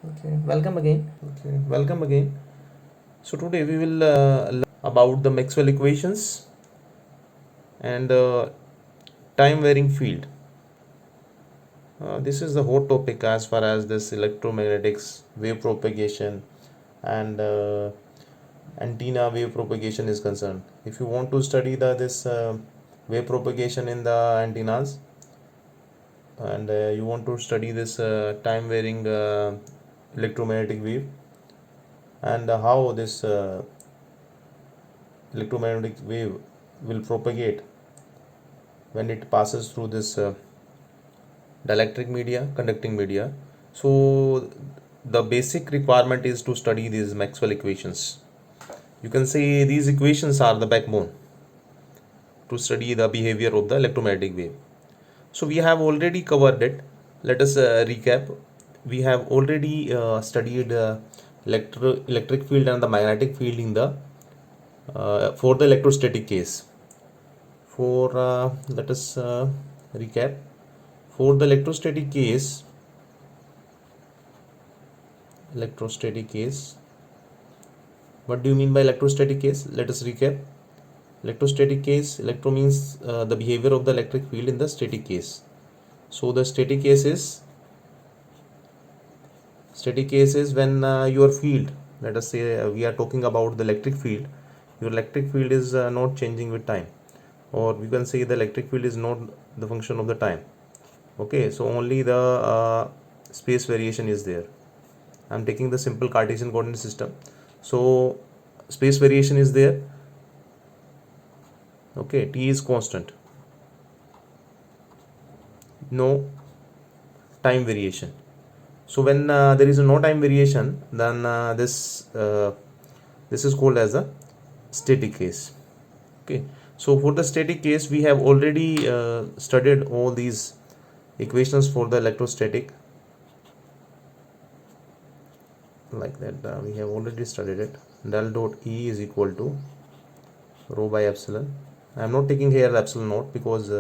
Welcome again. Welcome again. So today we will learn about the Maxwell equations and the time varying field. This is the hot topic as far as this electromagnetics, wave propagation, and antenna wave propagation is concerned. If you want to study the this wave propagation in the antennas, and you want to study this time varying electromagnetic wave, and how this electromagnetic wave will propagate when it passes through this dielectric media, conducting media. So the basic requirement is to study these Maxwell equations. You can say these equations are the backbone to study the behavior of the electromagnetic wave. So we have already covered it. Let us recap. We have already studied electric field and the magnetic field in the for the electrostatic case. For let us recap. For the electrostatic case, what do you mean by electrostatic case? Let us recap. Electrostatic case, electro means the behavior of the electric field in the static case. So the static case is when your field, let us say we are talking about the electric field, your electric field is not changing with time, or we can say the electric field is not the function of the time. Okay, so only the space variation is there. I'm taking the simple Cartesian coordinate system. So space variation is there. Okay, t is constant, no time variation. So when there is no time variation, then this is called as a static case. Okay, so for the static case, we have already studied all these equations for the electrostatic, like that. We have already studied it. Del dot E is equal to rho by epsilon. I am not taking here epsilon naught because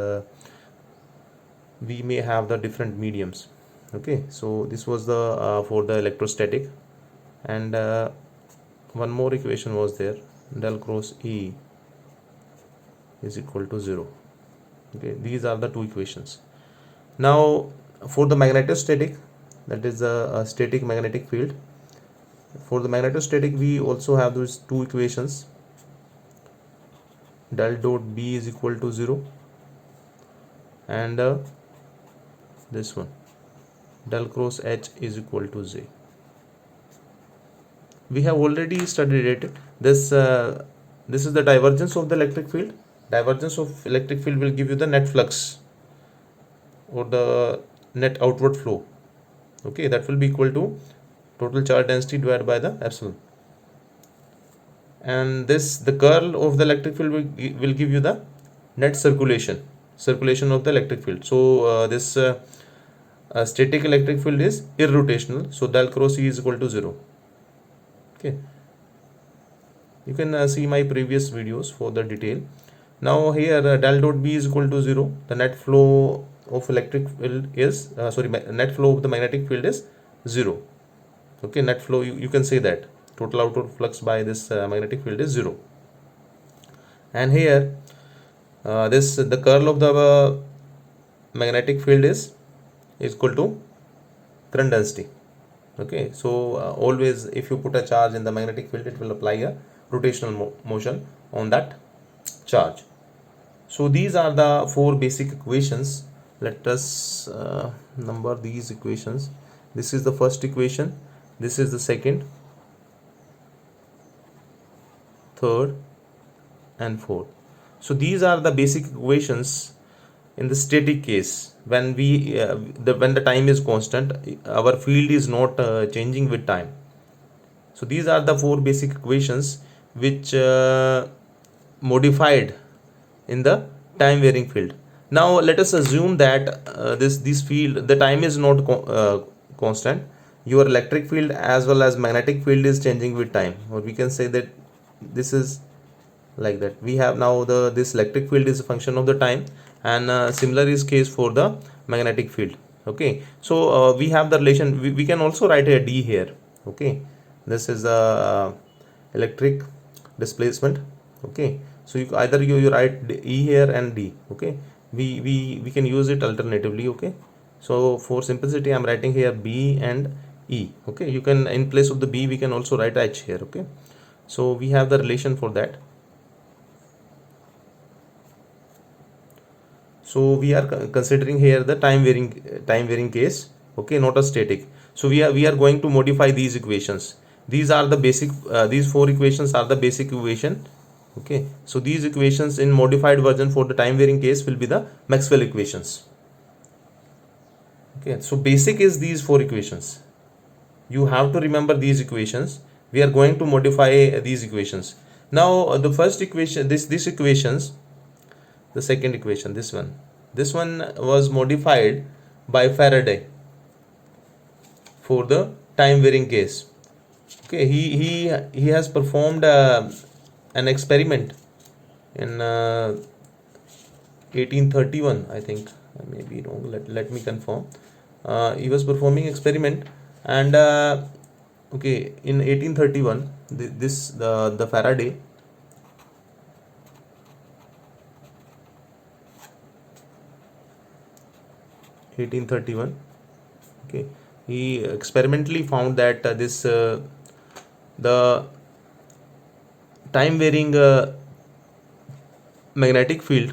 we may have the different mediums. Okay, so this was the for the electrostatic, and one more equation was there. Del cross E is equal to 0. Okay, these are the two equations. Now for the magnetostatic, that is a static magnetic field. For the magnetostatic, we also have those two equations. Del dot B is equal to 0, and this one, del cross H is equal to Z. We have already studied it. This is the divergence of the electric field. Divergence of electric field will give you the net flux or the net outward flow. Okay, that will be equal to total charge density divided by the epsilon. And this, the curl of the electric field will give you the net circulation of the electric field. So this static electric field is irrotational. So del cross E is equal to 0. Okay, you can see my previous videos for the detail. Now here del dot B is equal to 0. The net flow of electric field is net flow of the magnetic field is 0. Okay, net flow, you can say that total outward flux by this magnetic field is 0. And here this the curl of the magnetic field is equal to current density. Okay, so always if you put a charge in the magnetic field, it will apply a rotational motion on that charge. So these are the four basic equations. Let us number these equations. This is the first equation, this is the second, third, and fourth. So these are the basic equations in the static case. When when the time is constant, our field is not changing with time. So these are the four basic equations which modified in the time varying field. Now let us assume that this field, the time is not constant. Your electric field as well as magnetic field is changing with time, or we can say that this is like that. We have now this electric field is a function of the time, and similar is case for the magnetic field. Okay, so we have the relation. We can also write a D here. Okay, this is the electric displacement. Okay, so either you write E here and D. Okay, we can use it alternatively. Okay, so for simplicity I'm writing here B and E. Okay, you can, in place of the B we can also write H here. Okay, so we have the relation for that. So we are considering here the time varying case. Okay, not a static. So we are going to modify these equations. These are the basic, these four equations are the basic equation. Okay, so these equations in modified version for the time varying case will be the Maxwell equations. Okay, so basic is these four equations. You have to remember these equations. We are going to modify these equations. Now the first equation, this equations, the second equation, this one was modified by Faraday for the time varying case. Okay, he has performed an experiment in 1831, I think. I may be wrong, let me confirm. He was performing experiment, and okay, in 1831 the Faraday, okay, he experimentally found that the time varying magnetic field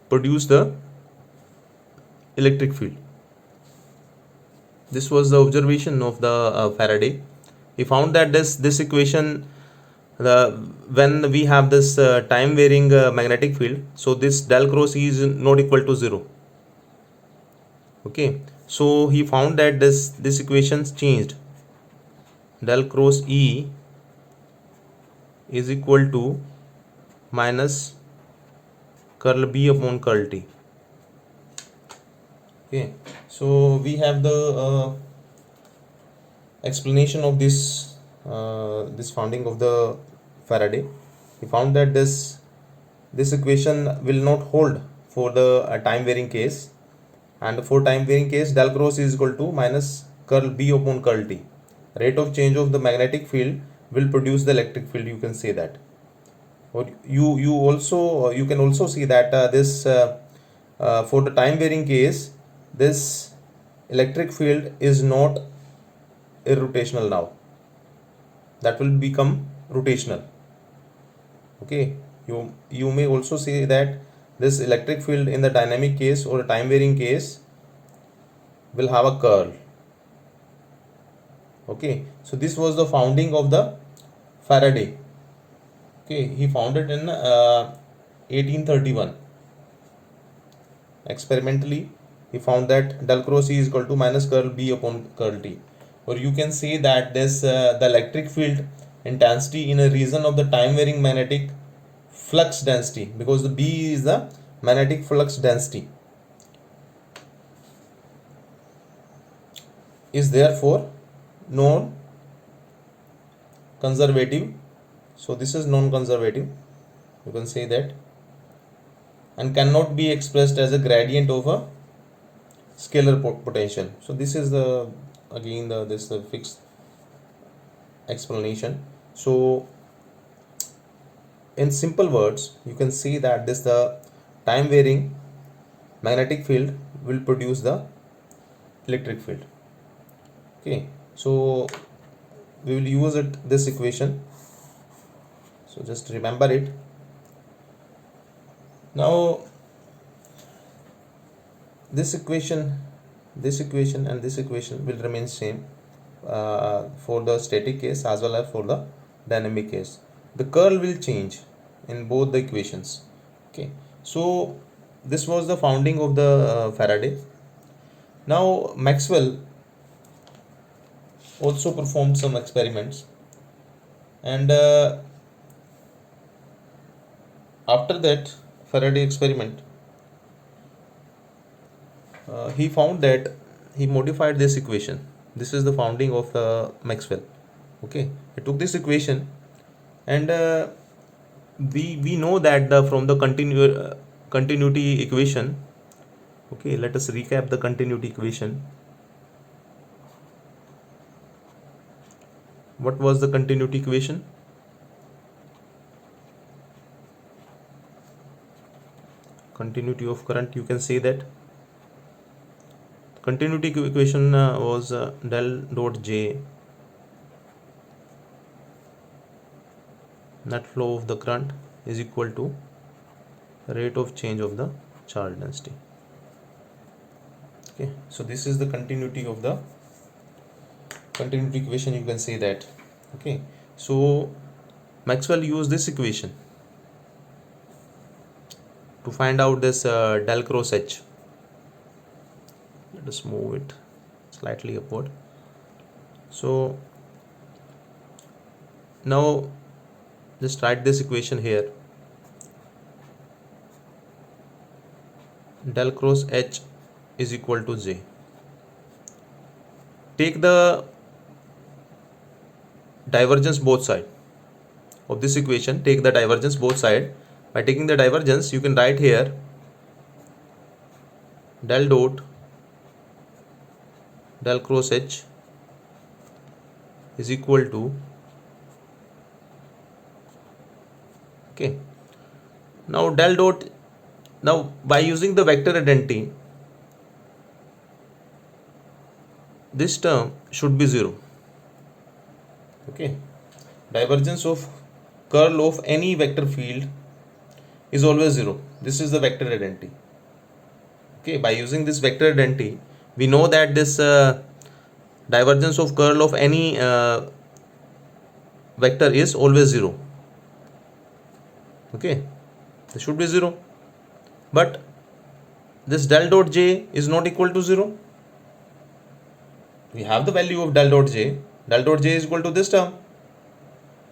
produce the electric field. This was the observation of the Faraday. He found that this equation, when we have this time varying magnetic field, so this del cross E is not equal to 0. Okay, so he found that this equations changed. Del cross E is equal to minus curl B upon curl T. Okay, so we have the explanation of this founding of the Faraday. He found that this equation will not hold for the time varying case, and for time varying case del cross is equal to minus curl B upon curl T. Rate of change of the magnetic field will produce the electric field, you can say that. Or you can also see that this for the time varying case, this electric field is not irrotational now, that will become rotational. Okay, you may also say that this electric field in the dynamic case or time varying case will have a curl. Okay, so this was the founding of the Faraday. Okay, he founded in 1831. Experimentally he found that del cross E is equal to minus curl B upon curl T. Or you can say that this the electric field intensity in a region of the time varying magnetic flux density, because the B is the magnetic flux density, is therefore non-conservative. So this is non-conservative, you can say that, and cannot be expressed as a gradient of a scalar potential. So this is the again this fixed explanation. So in simple words, you can see that this the time varying magnetic field will produce the electric field. Okay, so we will use this equation, so just remember it. Now this equation and this equation will remain same for the static case as well as for the dynamic case. The curl will change in both the equations. Okay, so this was the founding of the Faraday. Now Maxwell also performed some experiments, and after that Faraday experiment, he found that he modified this equation. This is the founding of Maxwell. Okay, he took this equation, and we know that from the continuity equation, Okay, let us recap the continuity equation. What was the continuity equation? Continuity of current, you can say that continuity equation was del dot J, net flow of the current, is equal to rate of change of the charge density. Okay, so this is the continuity of the continuity equation, you can say that. Okay, so Maxwell used this equation to find out this del cross H. Let us move it slightly upward. So now just write this equation here. Del cross H is equal to J. Take the divergence both side of this equation. Take the divergence both side. By taking the divergence, you can write here del dot del cross H is equal to, okay, now del dot, now by using the vector identity, this term should be 0. Okay, divergence of curl of any vector field is always 0. This is the vector identity. Okay, by using this vector identity, we know that this divergence of curl of any vector is always 0. Okay, this should be 0, but this del dot J is not equal to 0. We have the value of del dot J. Del dot J is equal to this term.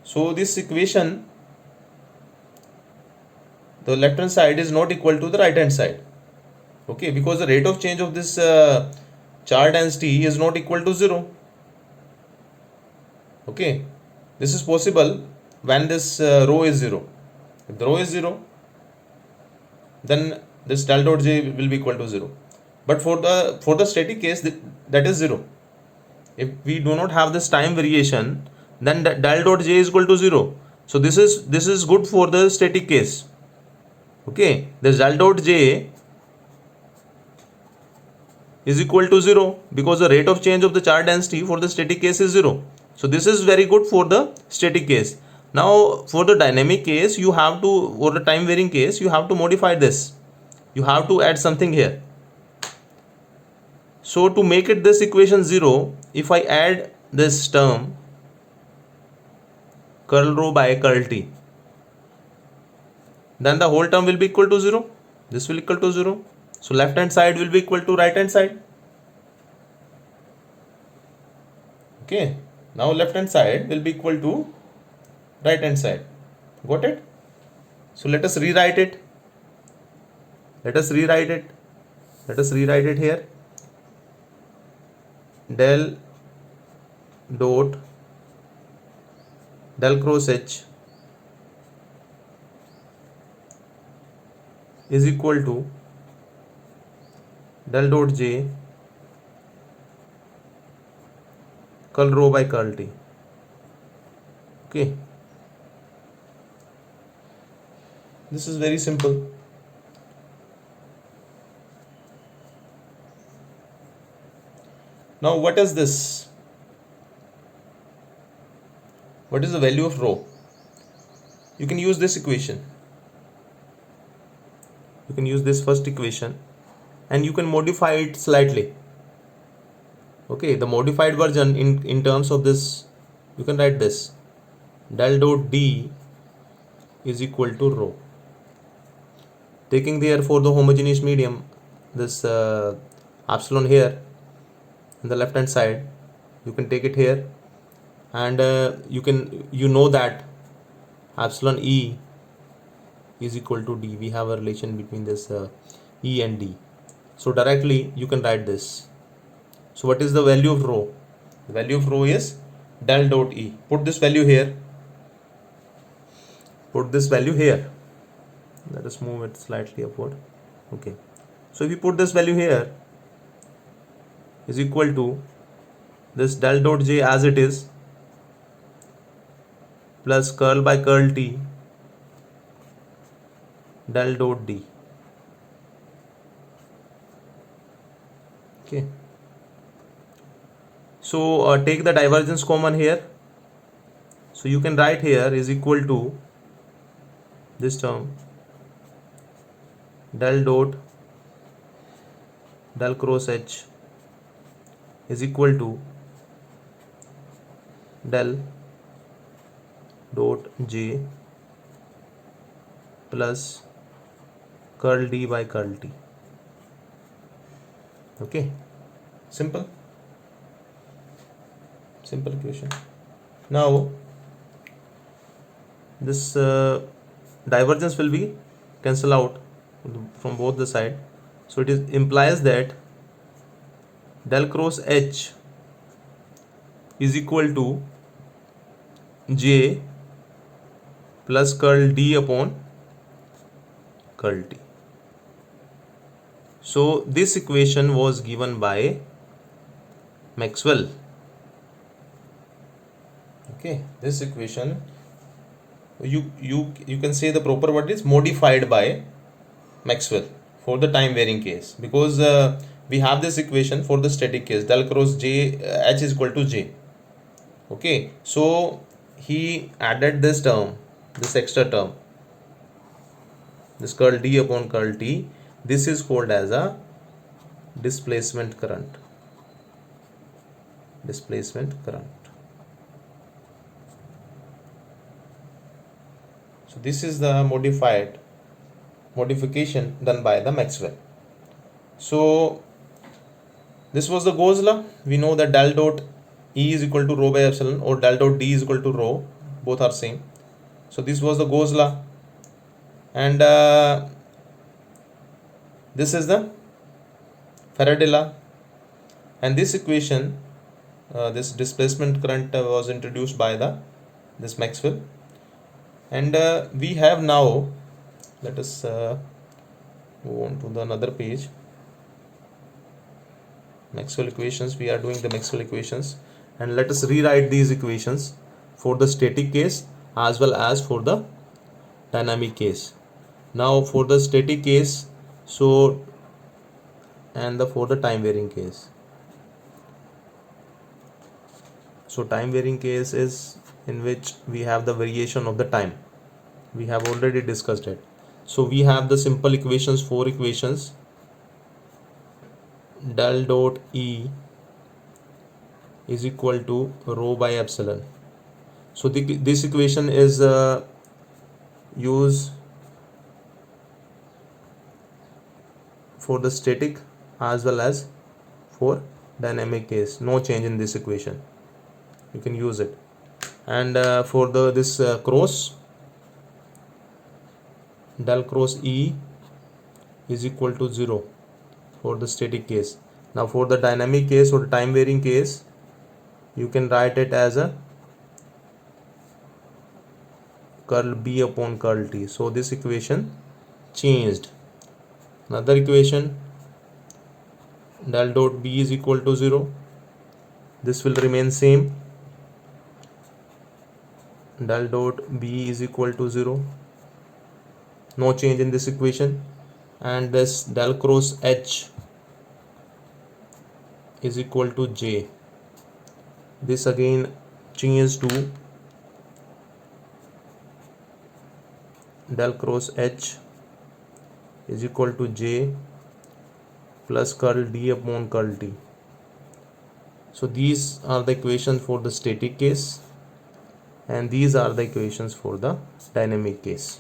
So this equation, the left hand side is not equal to the right hand side. Okay, because the rate of change of this charge density is not equal to 0. Okay, this is possible when this rho is 0. If the rho is 0, then this del dot J will be equal to 0. But for the static case, that is 0. If we do not have this time variation, then del dot J is equal to 0. So this is good for the static case. Okay, this del dot J is equal to 0 because the rate of change of the charge density for the static case is 0. So this is very good for the static case. Now for the dynamic case, you have to, or the time varying case, you have to modify this. You have to add something here. So to make it this equation 0, if I add this term curl rho by curl T, then the whole term will be equal to 0. This will equal to 0. So left hand side will be equal to right hand side. Okay, now left hand side will be equal to right hand side. Got it? So let us rewrite it. Let us rewrite it. Let us rewrite it here. Del dot del cross H is equal to del dot J curl rho by curl T. Okay, this is very simple. Now what is this? What is the value of rho? You can use this equation. You can use this first equation and you can modify it slightly. Okay, the modified version in terms of this, you can write this del dot D is equal to rho. Taking there for the homogeneous medium this epsilon here on the left hand side, you can take it here, and you know that epsilon E is equal to D. We have a relation between this E and D, so directly you can write this. So what is the value of rho? The value of rho is del dot E. Put this value here. Put this value here. Let us move it slightly upward. Okay, So if you put this value here is equal to this del dot J as it is plus curl by curl T del dot D. Okay. So take the divergence common here. So you can write here is equal to this term del dot del cross H is equal to del dot J plus curl D by curl T. Okay, simple equation. Now this divergence will be cancel out from both the side, so it implies that del cross H is equal to J plus curl D upon curl T. So this equation was given by Maxwell. Okay, this equation you can say the proper word is modified by Maxwell for the time varying case, because we have this equation for the static case del cross J H is equal to J. Okay, so he added this term, this extra term, this curl D upon curl T. This is called as a displacement current. So this is the modification done by the Maxwell. So this was the Gauss law. We know that del dot E is equal to rho by epsilon, or del dot D is equal to rho. Both are same. So this was the Gauss law, and this is the Faraday law. And this equation, this displacement current was introduced by this Maxwell. And we have now, let us move on to the another page. Maxwell equations. We are doing the Maxwell equations, and let us rewrite these equations for the static case as well as for the dynamic case. Now for the static case, so and for the time varying case. So time varying case is in which we have the variation of the time. We have already discussed it. So we have the simple equations, 4 equations. Del dot E is equal to rho by epsilon. So this equation is used for the static as well as for dynamic case. No change in this equation. You can use it. And for this cross, del cross E is equal to 0 for the static case. Now for the dynamic case or time varying case, you can write it as a curl B upon curl T. So this equation changed. Another equation, del dot B is equal to 0. This will remain same. Del dot B is equal to 0. No change in this equation. And this del cross H is equal to J. This again changed to del cross H is equal to J plus curl D upon curl T. So these are the equations for the static case, and these are the equations for the dynamic case.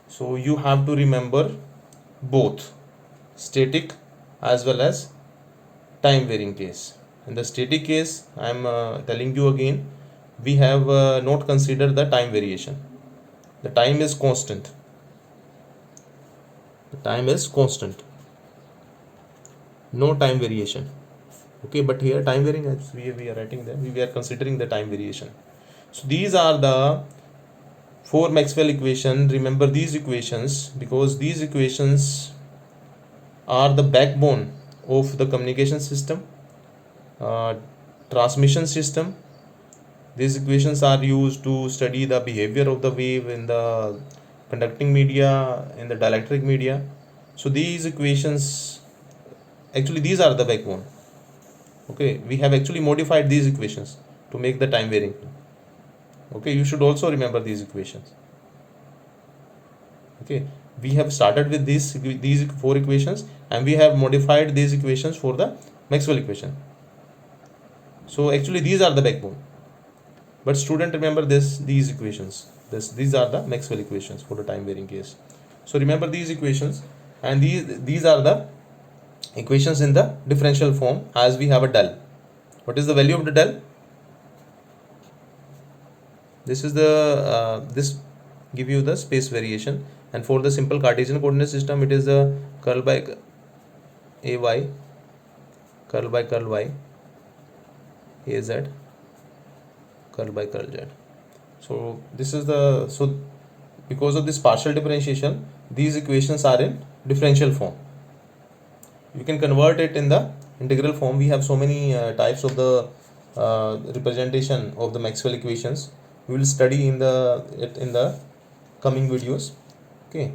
So you have to remember both static as well as time varying case. In the static case, I am telling you again, we have not considered the time variation. The time is constant. No time variation. Okay, but here time varying, as we are writing there, we are considering the time variation. So these are the 4 Maxwell equations. Remember these equations, because these equations are the backbone of the communication system, transmission system. These equations are used to study the behavior of the wave in the conducting media, in the dielectric media. So these equations, actually these are the backbone. Okay, we have actually modified these equations to make the time varying. Okay, you should also remember these equations. Okay, we have started with these four equations and we have modified these equations for the Maxwell equation. So actually these are the backbone, but student, remember these equations. These are the Maxwell equations for the time varying case. So remember these equations, and these are the equations in the differential form as we have a del. What is the value of the del? This is the this give you the space variation, and for the simple Cartesian coordinate system it is the curl by ay, curl by curl y, az, curl by curl z. So this is the, so because of this partial differentiation these equations are in differential form. You can convert it in the integral form. We have so many types of the representation of the Maxwell equations. We will study in the coming videos. Okay.